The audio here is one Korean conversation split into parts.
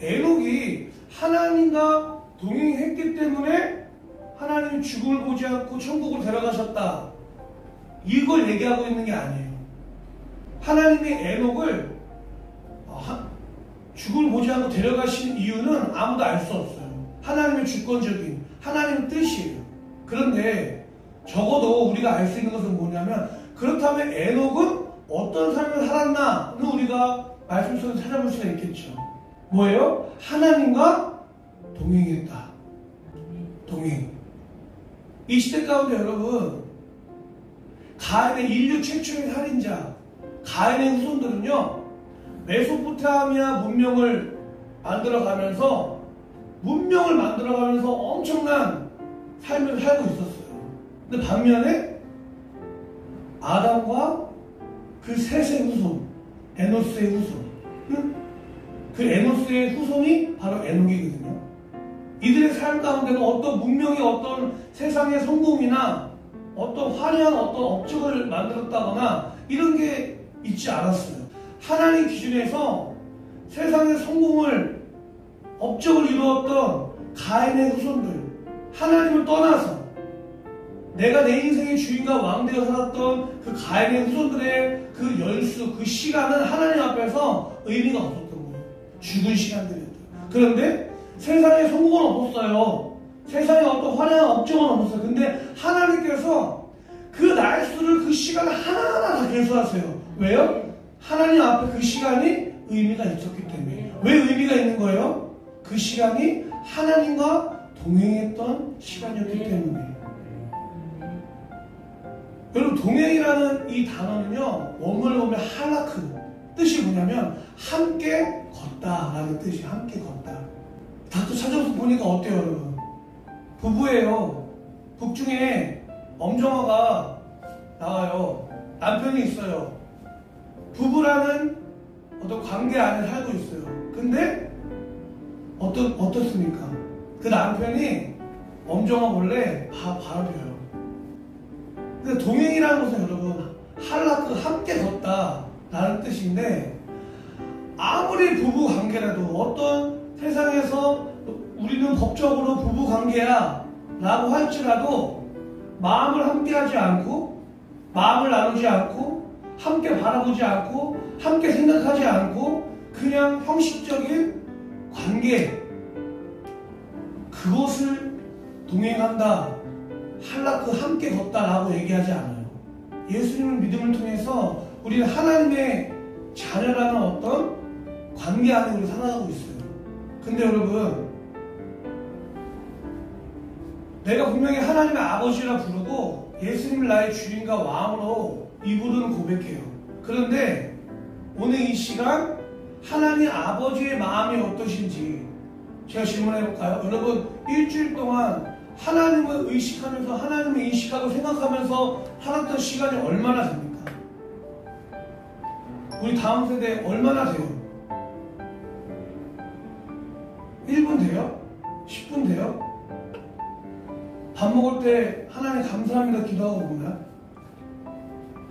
에녹이 하나님과 동행했기 때문에 하나님이 죽음을 보지 않고 천국으로 데려가셨다. 이걸 얘기하고 있는 게 아니에요. 하나님이 에녹을 죽음을 보지 않고 데려가신 이유는 아무도 알 수 없어요. 하나님의 주권적인 하나님의 뜻이에요. 그런데 적어도 우리가 알 수 있는 것은 뭐냐면, 그렇다면 에녹은 어떤 삶을 살았나는 우리가 말씀 속에서 찾아볼 수가 있겠죠. 뭐예요? 하나님과 동행했다. 동행. 이 시대 가운데 여러분, 가인의 인류 최초의 살인자 가인의 후손들은요, 메소포타미아 문명을 만들어가면서 엄청난 삶을 살고 있었어요. 근데 반면에 아담과 그 셋의 후손, 에노스의 후손, 그 에노스의 후손이 바로 에녹이거든요. 이들의 삶 가운데는 어떤 문명이 어떤 세상의 성공이나 어떤 화려한 어떤 업적을 만들었다거나 이런 게 있지 않았어요. 하나님 기준에서 세상의 성공을, 업적을 이루었던 가인의 후손들, 하나님을 떠나서 내가 내 인생의 주인과 왕되어 살았던 그 가인의 후손들의 그 열수, 그 시간은 하나님 앞에서 의미가 없었던 거예요. 죽은 시간들이었어요. 그런데 세상에 성공은 없었어요. 세상에 어떤 화려한 업적은 없었어요. 근데 하나님께서 그 날수를, 그 시간을 하나하나 다 계수하세요. 왜요? 하나님 앞에 그 시간이 의미가 있었기 때문에. 왜 의미가 있는 거예요? 그 시간이 하나님과 동행했던 시간이었기 때문에. 여러분, 동행이라는 이 단어는요, 원문을 보면 할라크, 뜻이 뭐냐면 함께 걷다라는 뜻이에요. 함께 걷다. 다또 찾아서 보니까 어때요, 여러분? 부부예요. 북 중에 엄정화가 나와요. 남편이 있어요. 부부라는 어떤 관계 안에 살고 있어요. 근데 어떻습니까? 그 남편이 엄정화 몰래 바라봐요. 근데 동행이라는 것은 여러분, 할라크, 함께 걷다라는 뜻인데, 아무리 부부 관계라도 어떤 세상에서 우리는 법적으로 부부 관계야 라고 할지라도 마음을 함께 하지 않고, 마음을 나누지 않고, 함께 바라보지 않고, 함께 생각하지 않고, 그냥 형식적인 관계, 그것을 동행한다, 할라크, 함께 걷다라고 얘기하지 않아요. 예수님을 믿음을 통해서 우리는 하나님의 자녀라는 어떤 관계 안에 우리 살아가고 있어요. 근데 여러분, 내가 분명히 하나님의 아버지라 부르고 예수님을 나의 주인과 왕으로 입으로는 고백해요. 그런데 오늘 이 시간 하나님 아버지의 마음이 어떠신지 제가 질문해볼까요? 여러분, 일주일 동안 하나님을 의식하면서, 하나님을 인식하고 생각하면서 살았던 시간이 얼마나 됩니까? 우리 다음 세대 얼마나 돼요? 1분 돼요? 10분 돼요? 밥 먹을 때 하나님 감사합니다 기도하고 먹나요?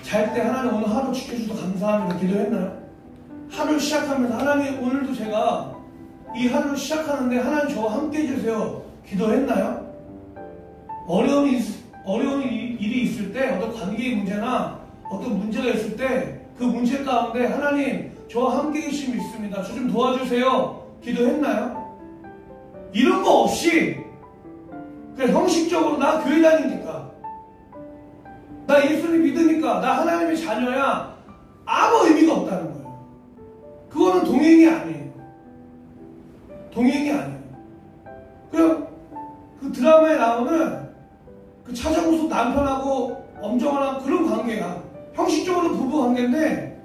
잘 때 하나님 오늘 하루 지켜주셔서 감사합니다 기도했나요? 하루 시작하면서 하나님 오늘도 제가 이 하루를 시작하는데 하나님 저와 함께 해주세요 기도했나요? 어려운 일이 있을 때, 어떤 관계의 문제나 어떤 문제가 있을 때 그 문제 가운데 하나님 저와 함께 계심이 있습니다, 저 좀 도와주세요 기도했나요? 이런 거 없이 그냥 형식적으로 나 교회 다니니까, 나 예수님 믿으니까, 나 하나님의 자녀야, 아무 의미가 없다는 거예요. 그거는 동행이 아니에요. 동행이 아니에요. 그냥 그 드라마에 나오는 그 차정수 남편하고 엄정화랑 그런 관계야. 형식적으로 부부 관계인데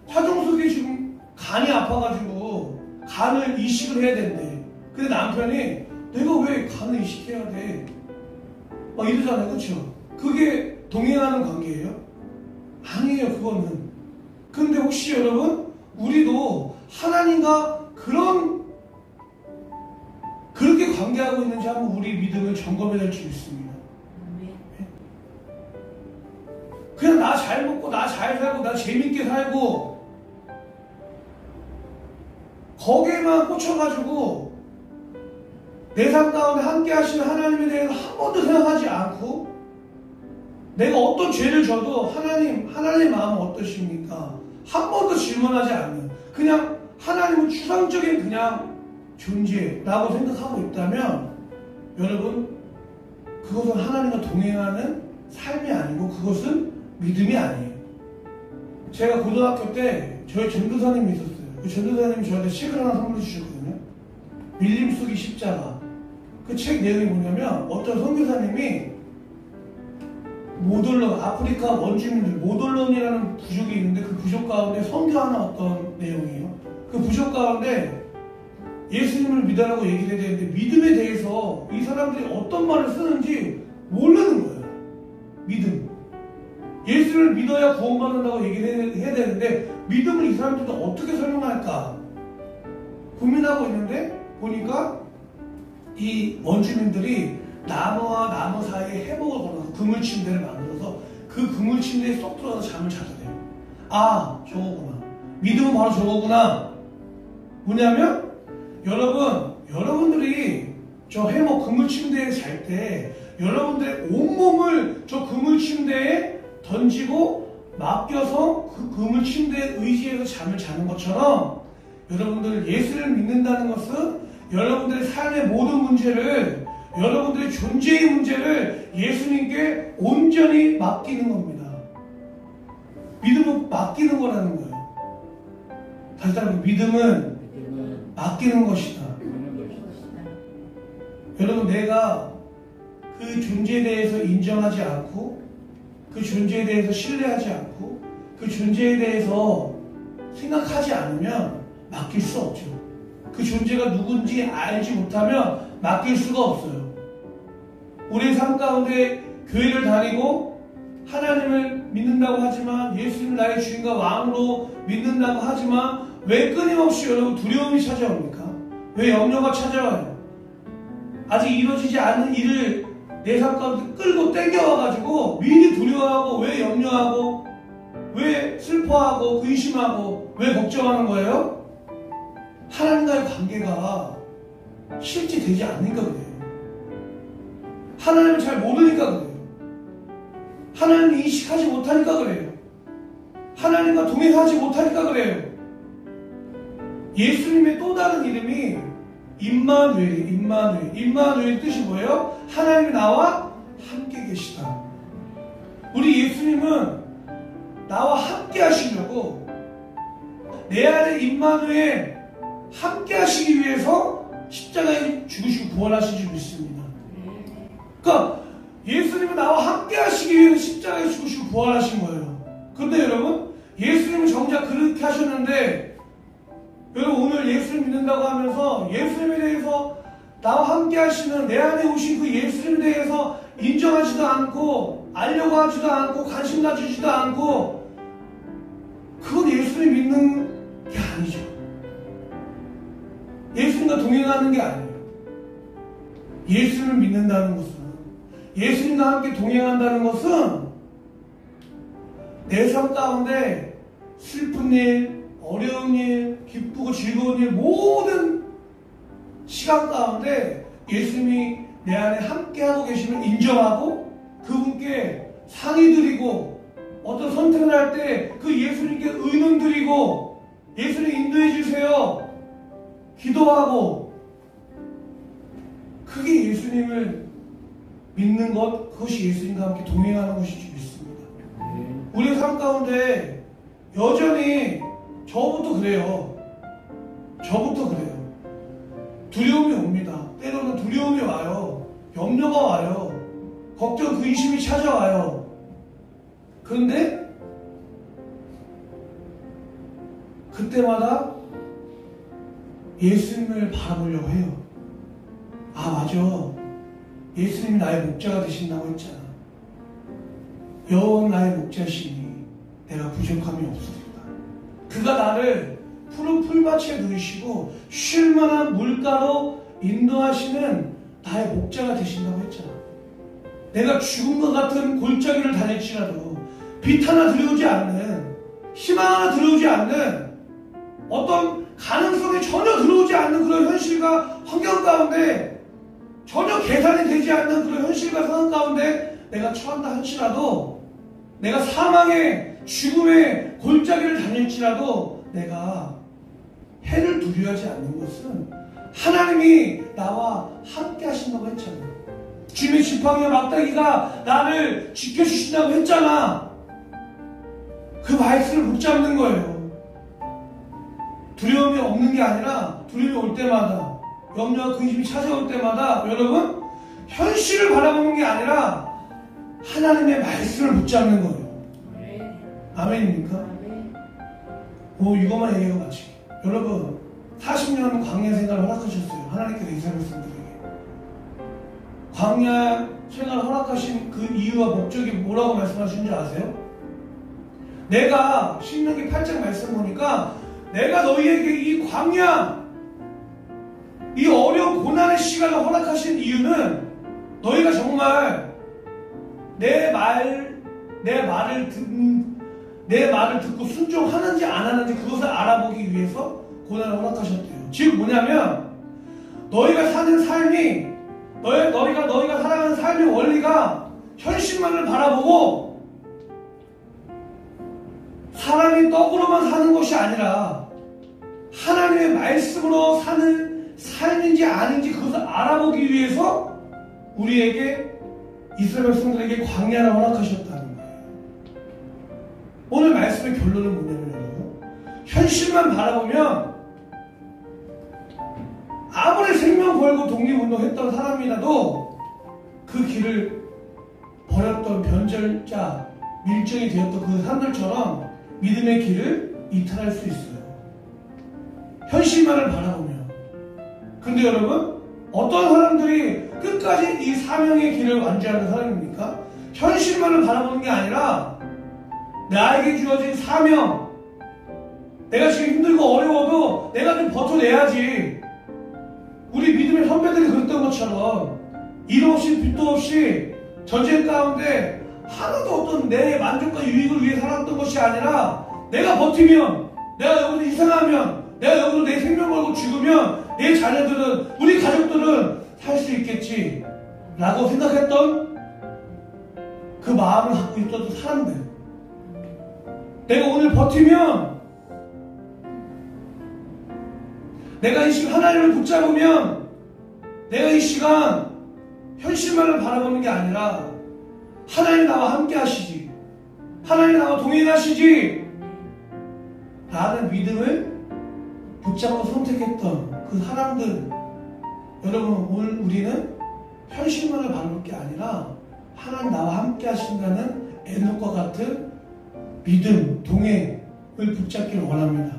차정숙이 지금 간이 아파가지고 간을 이식을 해야 된대. 근데 남편이 내가 왜 간을 이식해야 돼? 막 이러잖아요. 그렇죠? 그게 동행하는 관계예요? 아니에요. 그거는. 근데 혹시 여러분, 우리도 하나님과 그렇게 관계하고 있는지 한번 우리 믿음을 점검해야 될 수 있습니다. 그냥 나 잘 먹고 나 잘 살고 나 재밌게 살고 거기에만 꽂혀가지고 내 삶 가운데 함께 하시는 하나님에 대해서 한 번도 생각하지 않고 내가 어떤 죄를 져도 하나님의 마음은 어떠십니까? 한 번도 질문하지 않는, 그냥 하나님은 추상적인 그냥 존재라고 생각하고 있다면 여러분, 그것은 하나님과 동행하는 삶이 아니고 그것은 믿음이 아니에요. 제가 고등학교 때 저희 전도사님이 있었어요. 그 전도사님이 저한테 책을 하나 선물해 주셨거든요. 밀림 속의 십자가. 그 책 내용이 뭐냐면 어떤 선교사님이 모돌론, 아프리카 원주민들 모돌론이라는 부족이 있는데 그 부족 가운데 선교하는 어떤 내용이에요. 그 부족 가운데 예수님을 믿으라고 얘기를 해야 되는데 믿음에 대해서 이 사람들이 어떤 말을 쓰는지 모르는 거예요. 믿음. 예수를 믿어야 구원받는다고 얘기를 해야 되는데 믿음을 이 사람들도 어떻게 설명할까 고민하고 있는데 보니까 이 원주민들이 나무와 나무 사이에 해복을 걸어서 그물 침대를 만들어서 그 그물 침대에 쏙 들어가서 잠을 자더래요. 아, 저거구나. 믿음은 바로 저거구나. 뭐냐면 여러분들이 저 해복 그물 침대에 잘 때 여러분들의 온몸을 저 그물 침대에 던지고 맡겨서 그 그물 침대에 의지해서 잠을 자는 것처럼 여러분들 예수를 믿는다는 것은 여러분들의 삶의 모든 문제를, 여러분들의 존재의 문제를 예수님께 온전히 맡기는 겁니다. 믿음은 맡기는 거라는 거예요. 다시 따라 믿음은 맡기는 것이다. 여러분, 내가 그 존재에 대해서 인정하지 않고 그 존재에 대해서 신뢰하지 않고 그 존재에 대해서 생각하지 않으면 맡길 수 없죠. 그 존재가 누군지 알지 못하면 맡길 수가 없어요. 우리의 삶 가운데 교회를 다니고 하나님을 믿는다고 하지만 예수님을 나의 주인과 왕으로 믿는다고 하지만 왜 끊임없이 여러분 두려움이 찾아옵니까? 왜 염려가 찾아와요? 아직 이루어지지 않은 일을 내 삶 가운데 끌고 땡겨와가지고 미리 두려워하고 왜 염려하고 왜 슬퍼하고 근심하고 왜 걱정하는 거예요? 하나님과의 관계가 실제 되지 않으니까 그래요. 하나님을 잘 모르니까 그래요. 하나님을 인식하지 못하니까 그래요. 하나님과 동행하지 못하니까 그래요. 예수님의 또 다른 이름이 임마누엘. 임마누엘 뜻이 뭐예요? 하나님이 나와 함께 계시다. 우리 예수님은 나와 함께 하시려고 내 안에 임마누엘 함께 하시기 위해서 십자가에 죽으시고 부활하신 줄 믿습니다. 그러니까 예수님은 나와 함께 하시기 위해서 십자가에 죽으시고 부활하신 거예요. 그런데 여러분, 예수님은 정작 그렇게 하셨는데 여러분, 오늘 예수를 믿는다고 하면서 예수님에 대해서 나와 함께 하시는 내 안에 오신 그 예수님에 대해서 인정하지도 않고 알려고 하지도 않고 관심 가지지도 않고 그건 예수님 믿는 게 아니죠. 예수님과 동행하는 게 아니에요. 예수님을 믿는다는 것은, 예수님과 함께 동행한다는 것은 내 삶 가운데 슬픈 일, 어려운 일, 기쁘고 즐거운 일, 모든 시간 가운데 예수님이 내 안에 함께하고 계심을 인정하고 그분께 상의 드리고 어떤 선택을 할 때 그 예수님께 의논 드리고 예수님 인도해 주세요 기도하고, 그게 예수님을 믿는 것, 그것이 예수님과 함께 동행하는 것이지 믿습니다. 우리의 삶 가운데 여전히 저부터 그래요. 두려움이 옵니다. 때로는 두려움이 와요. 염려가 와요. 걱정, 근심이 찾아와요. 그런데 그때마다 예수님을 바라보려고 해요. 아, 맞아. 예수님이 나의 목자가 되신다고 했잖아. 여호와는 나의 목자시니 내가 부족함이 없으리라. 그가 나를 푸른 풀밭에 누이시고 쉴 만한 물가로 인도하시는 나의 목자가 되신다고 했잖아. 내가 죽음과 같은 골짜기를 다닐지라도 빛 하나 들어오지 않는, 희망 하나 들어오지 않는, 어떤 가능성이 전혀 들어오지 않는 그런 현실과 환경 가운데, 전혀 계산이 되지 않는 그런 현실과 상황 가운데 내가 처한다 할지라도, 내가 사망의 죽음의 골짜기를 다닐지라도 내가 해를 두려워하지 않는 것은 하나님이 나와 함께 하신다고 했잖아. 주님의 지팡이와 막대기가 나를 지켜주신다고 했잖아. 그 말씀을 붙잡는 거예요. 두려움이 없는 게 아니라 두려움이 올 때마다, 염려와 근심이 찾아올 때마다 여러분 현실을 바라보는 게 아니라 하나님의 말씀을 붙잡는 거예요. 아멘입니까? 이것만 얘기하고 마치. 여러분 40년 광야 생활을 허락하셨어요. 하나님께서 이스라엘 백성들에게. 광야 생활을 허락하신 그 이유와 목적이 뭐라고 말씀하시는 줄 아세요? 내가 신명기 8장 말씀 보니까 내가 너희에게 이 광야, 이 어려운 고난의 시간을 허락하신 이유는 너희가 정말 내 말을 듣고 순종하는지 안 하는지 그것을 알아보기 위해서 고난을 허락하셨대요. 즉 뭐냐면 너희가 사는 삶이, 너희가 살아가는 삶의 원리가 현실만을 바라보고 사람이 떡으로만 사는 것이 아니라 하나님의 말씀으로 사는 삶인지 아닌지 그것을 알아보기 위해서 우리에게, 이스라엘 백성들에게 광야를 허락하셨다는 거예요. 오늘 말씀의 결론은 뭐냐면, 현실만 바라보면 아무리 생명 걸고 독립운동했던 사람이라도 그 길을 버렸던 변절자, 밀정이 되었던 그 사람들처럼 믿음의 길을 이탈할 수 있어요. 현실만을 바라보면. 근데 여러분, 어떤 사람들이 끝까지 이 사명의 길을 완주하는 사람입니까? 현실만을 바라보는 게 아니라 나에게 주어진 사명, 내가 지금 힘들고 어려워도 내가 좀 버텨내야지. 우리 믿음의 선배들이 그랬던 것처럼 일 없이 빚도 없이 전쟁 가운데 하나도 어떤 내 만족과 유익을 위해 살았던 것이 아니라 내가 버티면, 내가 여기서 희생하면, 내가 여기서 내 생명 걸고 죽으면 내 자녀들은, 우리 가족들은 살 수 있겠지 라고 생각했던 그 마음을 갖고 있던 사람들, 내가 오늘 버티면, 내가 이 시간 하나님을 붙잡으면, 내가 이 시간 현실만을 바라보는 게 아니라 하나님 나와 함께 하시지, 하나님 나와 동행하시지 라는 믿음을 붙잡고 선택했던 그 사람들, 여러분 오늘 우리는 현실만을 바라볼 게 아니라 하나님 나와 함께 하신다는 에녹과 같은 믿음, 동행을 붙잡기를 원합니다.